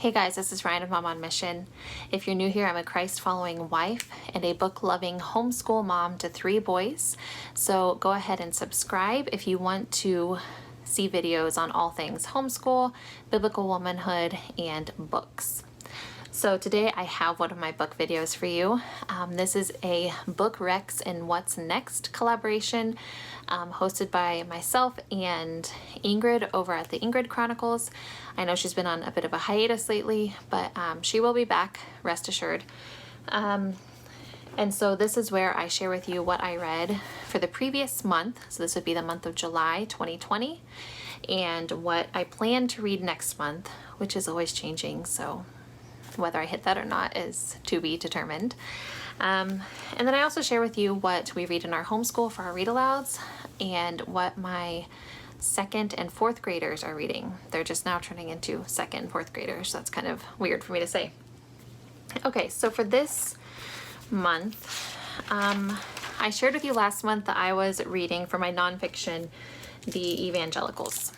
Hey guys, this is Rian of Mom on Mission. If you're new here, I'm a Christ-following wife and a book-loving homeschool mom to 3 boys. So go ahead and subscribe if you want to see videos on all things homeschool, biblical womanhood, and books. So today I have one of my book videos for you. This is a Book Recs and What's Next collaboration hosted by myself and Ingrid over at the Ingrid Chronicles. I know she's been on a bit of a hiatus lately, but she will be back, rest assured. And so this is where I share with you what I read for the previous month. So this would be the month of July 2020, and what I plan to read next month, which is always changing. So whether I hit that or not is to be determined. And then I also share with you what we read in our homeschool for our read alouds and what my 2nd and 4th graders are reading. They're just now turning into 2nd and 4th graders, so that's kind of weird for me to say. Okay, so for this month, I shared with you last month that I was reading for my nonfiction, The Evangelicals.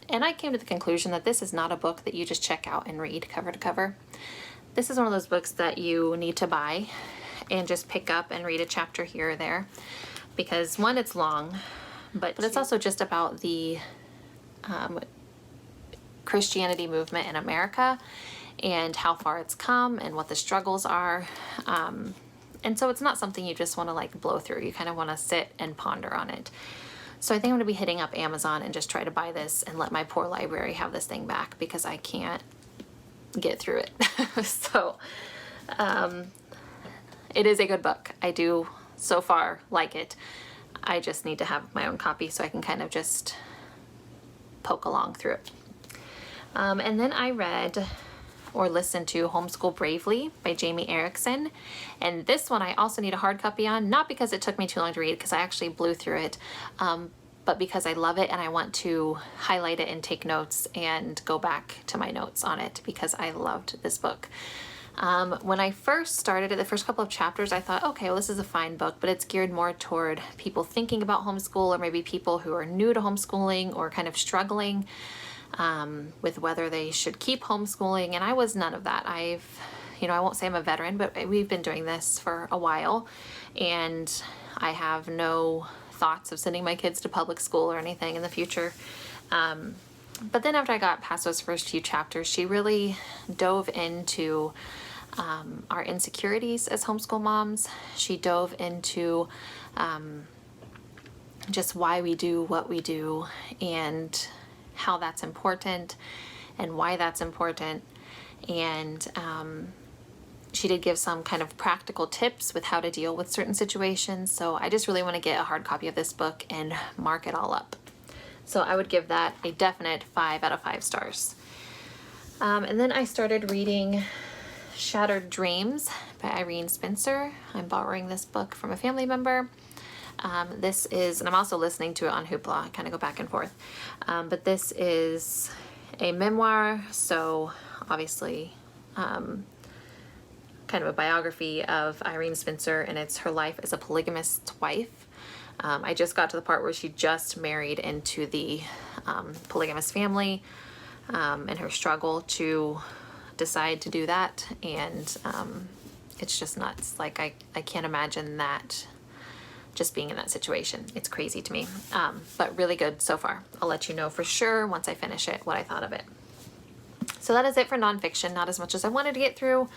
And I came to the conclusion that this is not a book that you just check out and read cover to cover. This is one of those books that you need to buy and just pick up and read a chapter here or there. Because one, it's long, but it's also just about the Christianity movement in America and how far it's come and what the struggles are. And so it's not something you just want to like blow through. You kind of want to sit and ponder on it. So I think I'm going to be hitting up Amazon and just try to buy this and let my poor library have this thing back because I can't get through it. So it is a good book. I do so far like it. I just need to have my own copy so I can kind of just poke along through it. And then I read or listened to Homeschool Bravely by Jamie Erickson. And this one I also need a hard copy on, not because it took me too long to read, because I actually blew through it, but because I love it and I want to highlight it and take notes and go back to my notes on it because I loved this book. When I first started it, the first couple of chapters, I thought, okay, well, this is a fine book, but it's geared more toward people thinking about homeschool, or maybe people who are new to homeschooling or kind of struggling with whether they should keep homeschooling. And I was none of that. I won't say I'm a veteran, but we've been doing this for a while, and I have no thoughts of sending my kids to public school or anything in the future. But then after I got past those first few chapters, she really dove into our insecurities as homeschool moms. She dove into just why we do what we do and how that's important and why that's important. And she did give some kind of practical tips with how to deal with certain situations. So I just really want to get a hard copy of this book and mark it all up. So I would give that a definite 5 out of 5 stars. And then I started reading Shattered Dreams by Irene Spencer. I'm borrowing this book from a family member. This is, and I'm also listening to it on Hoopla. I kind of go back and forth. But this is a memoir, so obviously kind of a biography of Irene Spencer, and it's her life as a polygamist wife. I just got to the part where she just married into the polygamous family, and her struggle to decide to do that. And it's just nuts. Like I can't imagine that, just being in that situation. It's crazy to me, but really good so far. I'll let you know for sure once I finish it what I thought of it. So that is it for nonfiction. Not as much as I wanted to get through,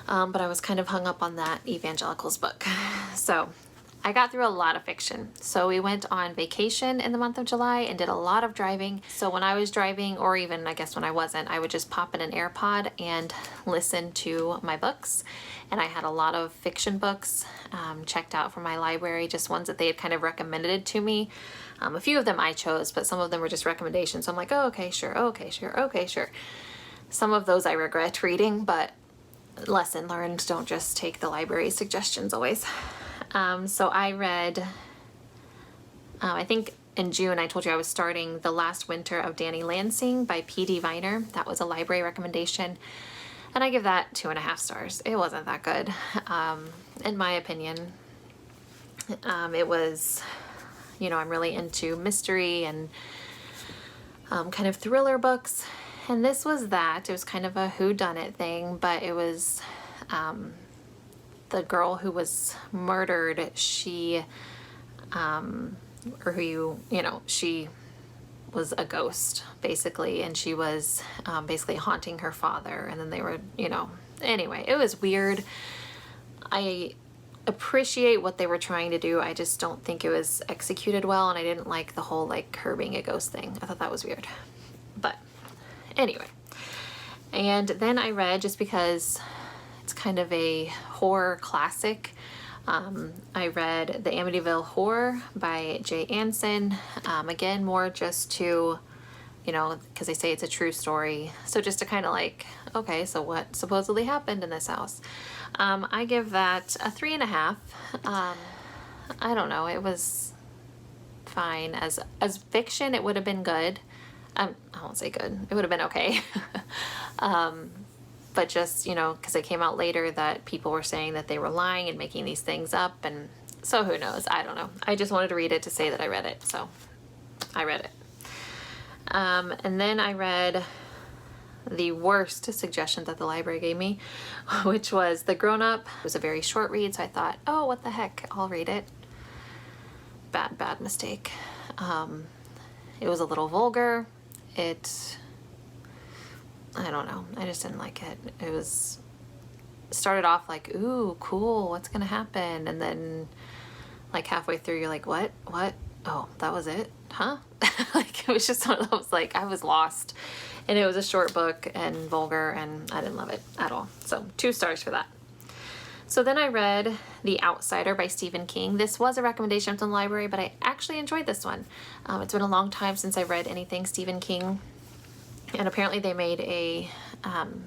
but I was kind of hung up on that Evangelicals book. So I got through a lot of fiction. So we went on vacation in the month of July and did a lot of driving. So when I was driving, or even I guess when I wasn't, I would just pop in an AirPod and listen to my books. And I had a lot of fiction books checked out from my library, just ones that they had kind of recommended to me. A few of them I chose, but some of them were just recommendations. So I'm like, oh, okay, sure, okay, sure, okay, sure. Some of those I regret reading, but lesson learned, don't just take the library suggestions always. So I read, I think in June I told you I was starting The Last Winter of Danny Lansing by P.D. Viner. That was a library recommendation. And I give that 2.5 stars. It wasn't that good, in my opinion. It was, I'm really into mystery and kind of thriller books. And this was that. It was kind of a whodunit thing, but it was the girl who was murdered. She, or who she was a ghost basically, and she was basically haunting her father. And then they were, anyway, it was weird. I appreciate what they were trying to do. I just don't think it was executed well, and I didn't like the whole like her being a ghost thing. I thought that was weird. But anyway, and then I read, just because it's kind of a horror classic, I read The Amityville Horror by Jay Anson. Again, more just to, because they say it's a true story. So just to kind of like, okay, so what supposedly happened in this house? I give that a 3.5. I don't know. It was fine. As fiction, it would have been good. I won't say good. It would have been okay. But just, because it came out later that people were saying that they were lying and making these things up. And so who knows? I don't know. I just wanted to read it to say that I read it. So I read it. And then I read the worst suggestion that the library gave me, which was The Grown Up. It was a very short read, so I thought, oh, what the heck, I'll read it. Bad mistake. It was a little vulgar. I don't know, I just didn't like it. It started off like, ooh, cool, what's gonna happen? And then like halfway through, you're like, what? Oh, that was it? Huh? Like, it was just one of those, like, I was lost. And it was a short book and vulgar, and I didn't love it at all. So 2 stars for that. So then I read The Outsider by Stephen King. This was a recommendation from the library, but I actually enjoyed this one. It's been a long time since I read anything Stephen King, and apparently they made a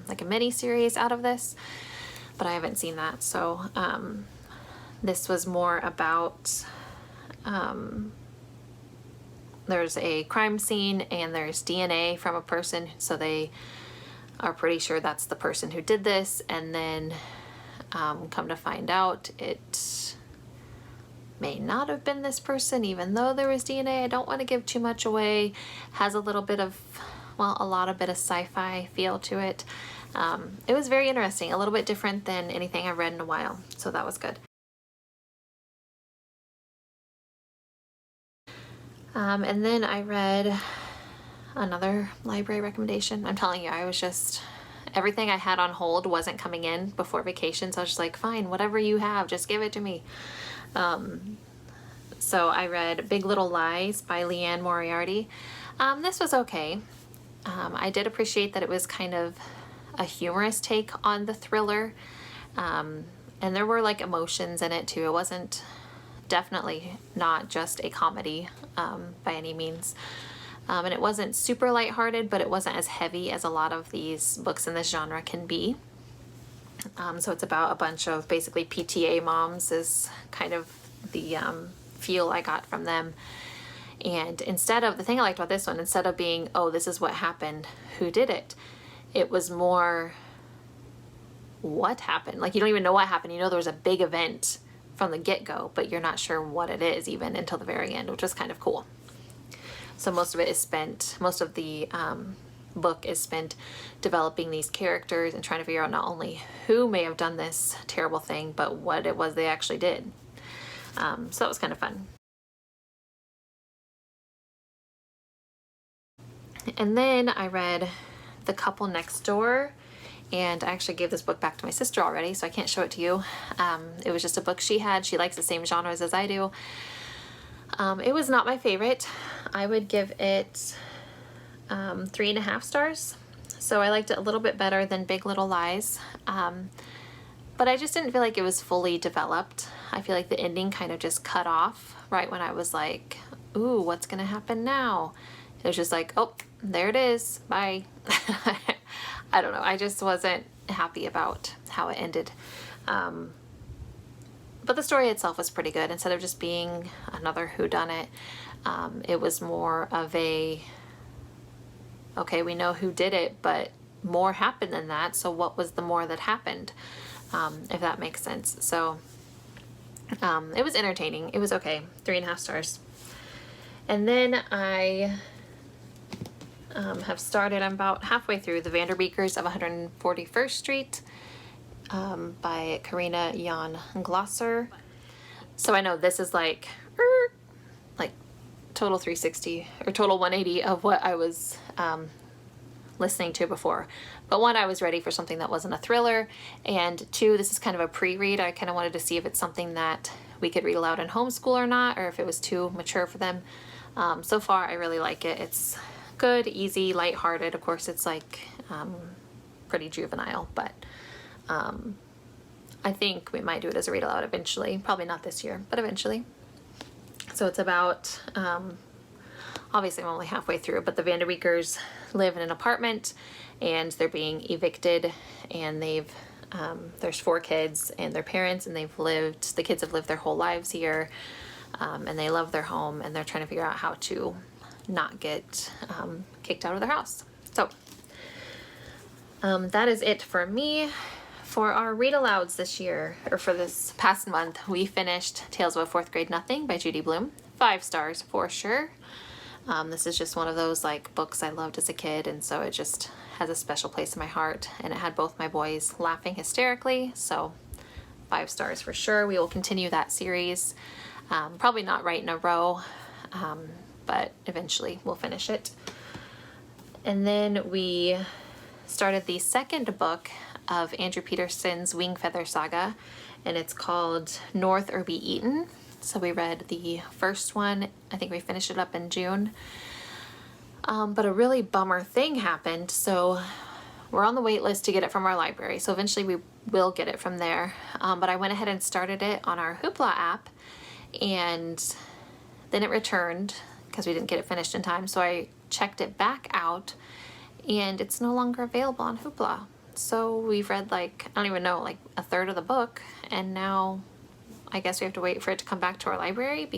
like a mini series out of this, but I haven't seen that. So this was more about there's a crime scene and there's DNA from a person, so they are pretty sure that's the person who did this, and then come to find out it may not have been this person, even though there was DNA. I don't want to give too much away. Has a little bit of, well, a lot of bit of sci-fi feel to it. It was very interesting, a little bit different than anything I've read in a while, so that was good. And then I read another library recommendation. I'm telling you, I was just, everything I had on hold wasn't coming in before vacation, so I was just like, fine, whatever you have, just give it to me. So I read Big Little Lies by Liane Moriarty. This was okay. I did appreciate that it was kind of a humorous take on the thriller, and there were like emotions in it too. It wasn't, definitely not just a comedy by any means. And it wasn't super lighthearted, but it wasn't as heavy as a lot of these books in this genre can be. So it's about a bunch of basically PTA moms is kind of the feel I got from them. And instead of, the thing I liked about this one, instead of being, oh, this is what happened, who did it? It was more, what happened? Like, you don't even know what happened. You know there was a big event from the get-go, but you're not sure what it is even until the very end, which was kind of cool. So most of it is spent, most of the book is spent developing these characters and trying to figure out not only who may have done this terrible thing, but what it was they actually did. So it was kind of fun. And then I read The Couple Next Door, and I actually gave this book back to my sister already, so I can't show it to you. It was just a book she had. She likes the same genres as I do. It was not my favorite. I would give it 3.5 stars. So I liked it a little bit better than Big Little Lies. But I just didn't feel like it was fully developed. I feel like the ending kind of just cut off right when I was like, ooh, what's gonna happen now? It was just like, oh, there it is, bye. I don't know, I just wasn't happy about how it ended. But the story itself was pretty good. Instead of just being another whodunit, it was more of a, okay, we know who did it, but more happened than that, so what was the more that happened, if that makes sense. So it was entertaining. It was okay. 3.5 stars. And then I have started. I'm about halfway through The Vanderbeakers of 141st Street by Karina Jan Glosser. So I know this is like total 360 or total 180 of what I was listening to before. But one, I was ready for something that wasn't a thriller, and two, this is kind of a pre-read. I kind of wanted to see if it's something that we could read aloud in homeschool or not, or if it was too mature for them. So far, I really like it. It's good, easy, lighthearted. Of course, it's like pretty juvenile, but I think we might do it as a read aloud eventually. Probably not this year, but eventually. So it's about, obviously I'm only halfway through, but the Vanderbeakers live in an apartment and they're being evicted, and there's 4 kids and their parents, and the kids have lived their whole lives here, and they love their home, and they're trying to figure out how to not get kicked out of their house. So that is it for me. For our read alouds this year, or for this past month, we finished Tales of a Fourth Grade Nothing by Judy Blume. 5 stars for sure. This is just one of those like books I loved as a kid, and so it just has a special place in my heart, and it had both my boys laughing hysterically, so 5 stars for sure. We will continue that series. Probably not right in a row, but eventually we'll finish it. And then we started the second book of Andrew Peterson's Wing Feather Saga, and it's called North or Be Eaten. So we read the first one. I think we finished it up in June. But a really bummer thing happened. So we're on the wait list to get it from our library. So eventually we will get it from there. But I went ahead and started it on our Hoopla app, and then it returned because we didn't get it finished in time. So I checked it back out, and it's no longer available on Hoopla. So we've read like, I don't even know, like a third of the book, and now I guess we have to wait for it to come back to our library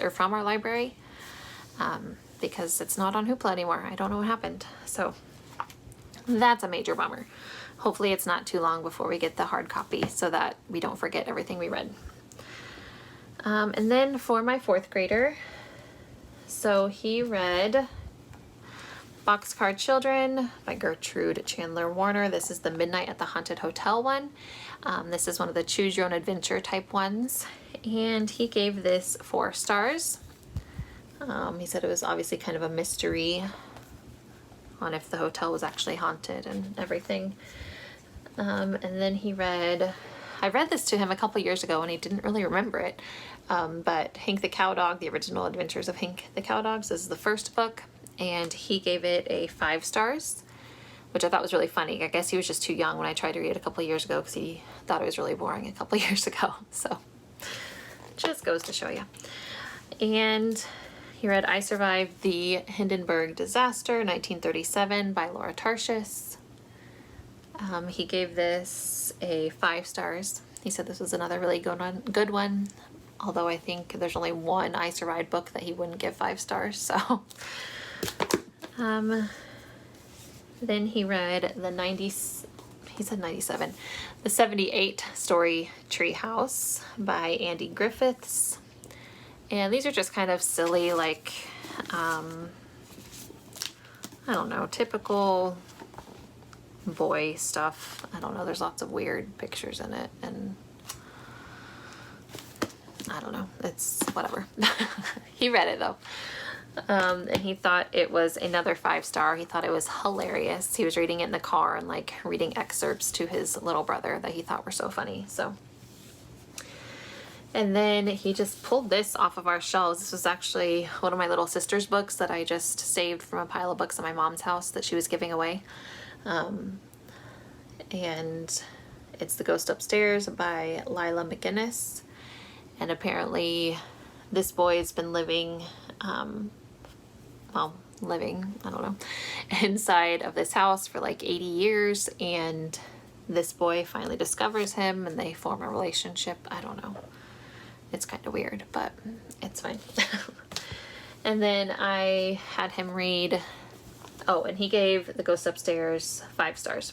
from our library, because it's not on Hoopla anymore. I don't know what happened. So that's a major bummer. Hopefully it's not too long before we get the hard copy so that we don't forget everything we read. And then for my 4th grader, so he read Boxcar Children by Gertrude Chandler Warner. This is the Midnight at the Haunted Hotel one. This is one of the choose your own adventure type ones, and he gave this 4 stars. He said it was obviously kind of a mystery on if the hotel was actually haunted and everything. And then I read this to him a couple years ago and he didn't really remember it. But Hank the Cow Dog, The Original Adventures of Hank the Cow Dogs, is the first book, and he gave it a 5 stars, which I thought was really funny. I guess he was just too young when I tried to read it a couple years ago because he thought it was really boring a couple years ago. So just goes to show you. And he read I Survived the Hindenburg Disaster, 1937 by Laura Tarshis. He gave this a 5 stars. He said this was another really good one, although I think there's only one I Survived book that he wouldn't give 5 stars. So then he read the 78 story Treehouse by Andy Griffiths. And these are just kind of silly, like, I don't know, typical boy stuff. I don't know, there's lots of weird pictures in it, and I don't know, it's whatever. He read it though. And he thought it was another 5 star. He thought it was hilarious. He was reading it in the car and like reading excerpts to his little brother that he thought were so funny. So, and then he just pulled this off of our shelves. This was actually one of my little sister's books that I just saved from a pile of books at my mom's house that she was giving away. And it's The Ghost Upstairs by Lila McGinnis. And apparently this boy's been living, I don't know, inside of this house for like 80 years, and this boy finally discovers him and they form a relationship. I don't know. It's kind of weird, but it's fine. And then I had him read, and he gave The Ghost Upstairs 5 stars.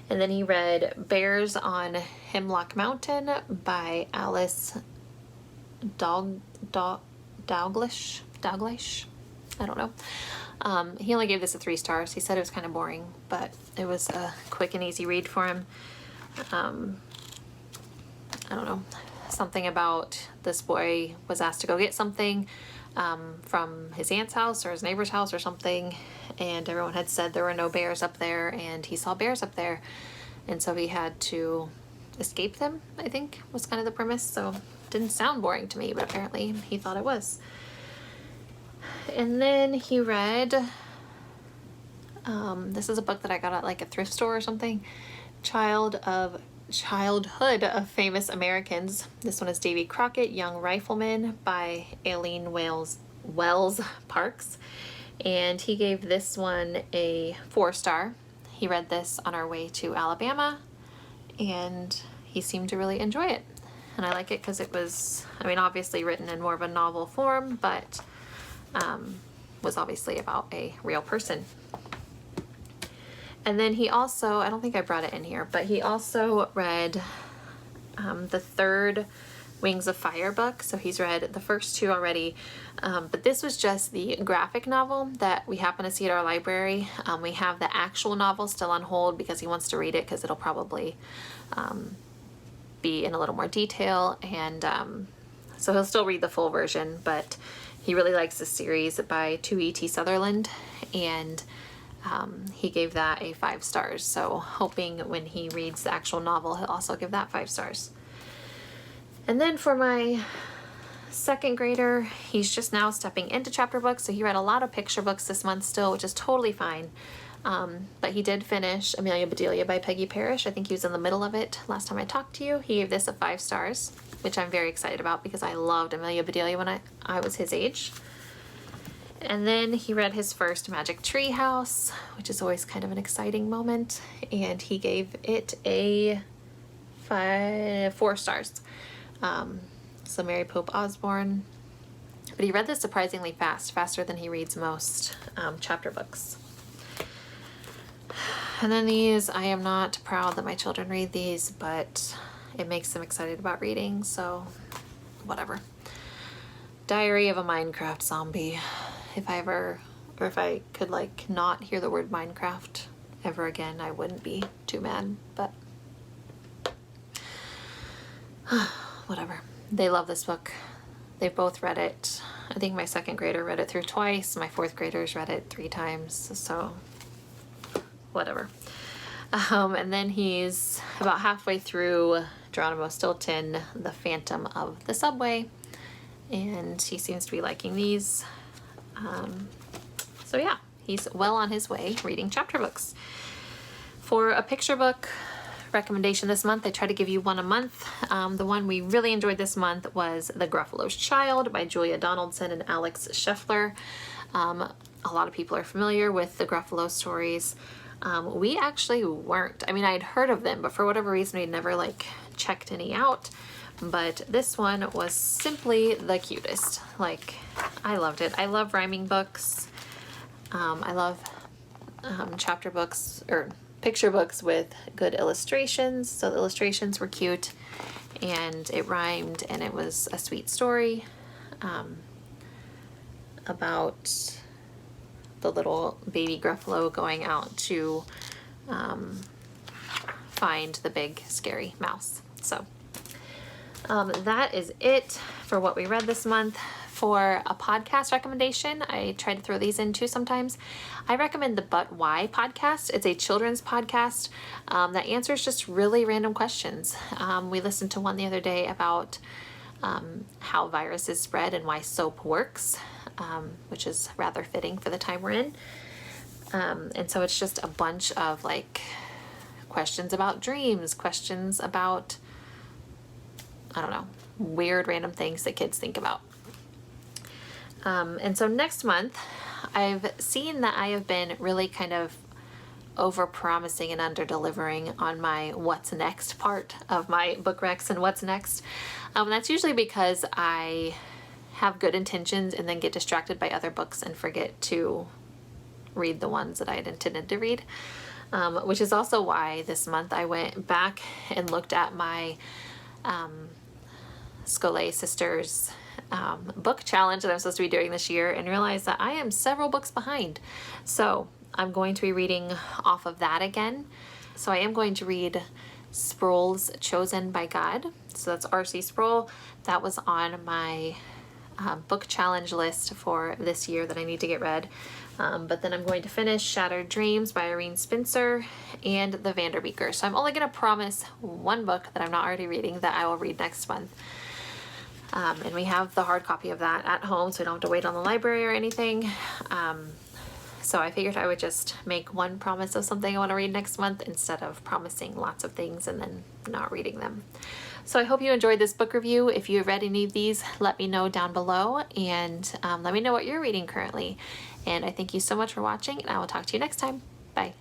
And then he read Bears on Hemlock Mountain by Alice Dalglish. I don't know. He only gave this a 3 stars. He said it was kind of boring, but it was a quick and easy read for him. I don't know, something about this boy was asked to go get something from his aunt's house or his neighbor's house or something, and everyone had said there were no bears up there, and he saw bears up there, and so he had to escape them, I think was kind of the premise. So it didn't sound boring to me, but apparently he thought it was. And then he read, this is a book that I got at like a thrift store or something, Childhood of Famous Americans. This one is Davey Crockett, Young Rifleman by Aileen Wells Parks. And he gave this one a 4 star. He read this on our way to Alabama, and he seemed to really enjoy it. And I like it because it was, I mean, obviously written in more of a novel form, but was obviously about a real person. And then he also, I don't think I brought it in here, but he also read the 3rd Wings of Fire book. So he's read the first 2 already, but this was just the graphic novel that we happen to see at our library. We have the actual novel still on hold because he wants to read it because it'll probably be in a little more detail, and so he'll still read the full version, but he really likes the series by 2E.T. Sutherland, and he gave that a 5 stars. So hoping when he reads the actual novel, he'll also give that 5 stars. And then for my 2nd grader, he's just now stepping into chapter books. So he read a lot of picture books this month still, which is totally fine. But he did finish Amelia Bedelia by Peggy Parrish. I think he was in the middle of it last time I talked to you. He gave this a 5 stars, which I'm very excited about because I loved Amelia Bedelia when I was his age. And then he read his first Magic Tree House, which is always kind of an exciting moment, and he gave it a 4 stars. So Mary Pope Osborne. But he read this surprisingly fast, faster than he reads most chapter books. And then these, I am not proud that my children read these, but it makes them excited about reading, so whatever. Diary of a Minecraft Zombie. If I could like not hear the word Minecraft ever again, I wouldn't be too mad, but whatever. They love this book. They've both read it. I think my 2nd grader read it through twice. My 4th graders read it 3 times, so whatever. And then he's about halfway through Geronimo Stilton, The Phantom of the Subway, and he seems to be liking these. So yeah, he's well on his way reading chapter books. For a picture book recommendation this month, I try to give you one a month. The one we really enjoyed this month was The Gruffalo's Child by Julia Donaldson and Alex Scheffler. A lot of people are familiar with the Gruffalo stories. We actually weren't. I mean, I'd heard of them, but for whatever reason, we'd never like checked any out. But this one was simply the cutest. Like, I loved it. I love rhyming books. I love chapter books or picture books with good illustrations. So the illustrations were cute and it rhymed, and it was a sweet story about the little baby Gruffalo going out to find the big scary mouse. So that is it for what we read this month. For a podcast recommendation, I try to throw these in too sometimes. I recommend the But Why podcast. It's a children's podcast that answers just really random questions. We listened to one the other day about how viruses spread and why soap works, which is rather fitting for the time we're in. And so it's just a bunch of like questions about dreams, questions about, I don't know, weird random things that kids think about. And so next month, I've seen that I have been really kind of over-promising and under-delivering on my what's next part of my book recs and what's next. That's usually because I have good intentions and then get distracted by other books and forget to read the ones that I had intended to read, which is also why this month I went back and looked at my Scolet Sisters book challenge that I'm supposed to be doing this year and realized that I am several books behind. So I'm going to be reading off of that again. So I am going to read Sproul's Chosen by God. So that's R.C. Sproul. That was on my book challenge list for this year that I need to get read. But then I'm going to finish Shattered Dreams by Irene Spencer and The Vanderbeakers. So I'm only going to promise one book that I'm not already reading that I will read next month. And we have the hard copy of that at home, so I don't have to wait on the library or anything. So I figured I would just make one promise of something I want to read next month instead of promising lots of things and then not reading them. So I hope you enjoyed this book review. If you've read any of these, let me know down below, and let me know what you're reading currently. And I thank you so much for watching, and I will talk to you next time. Bye.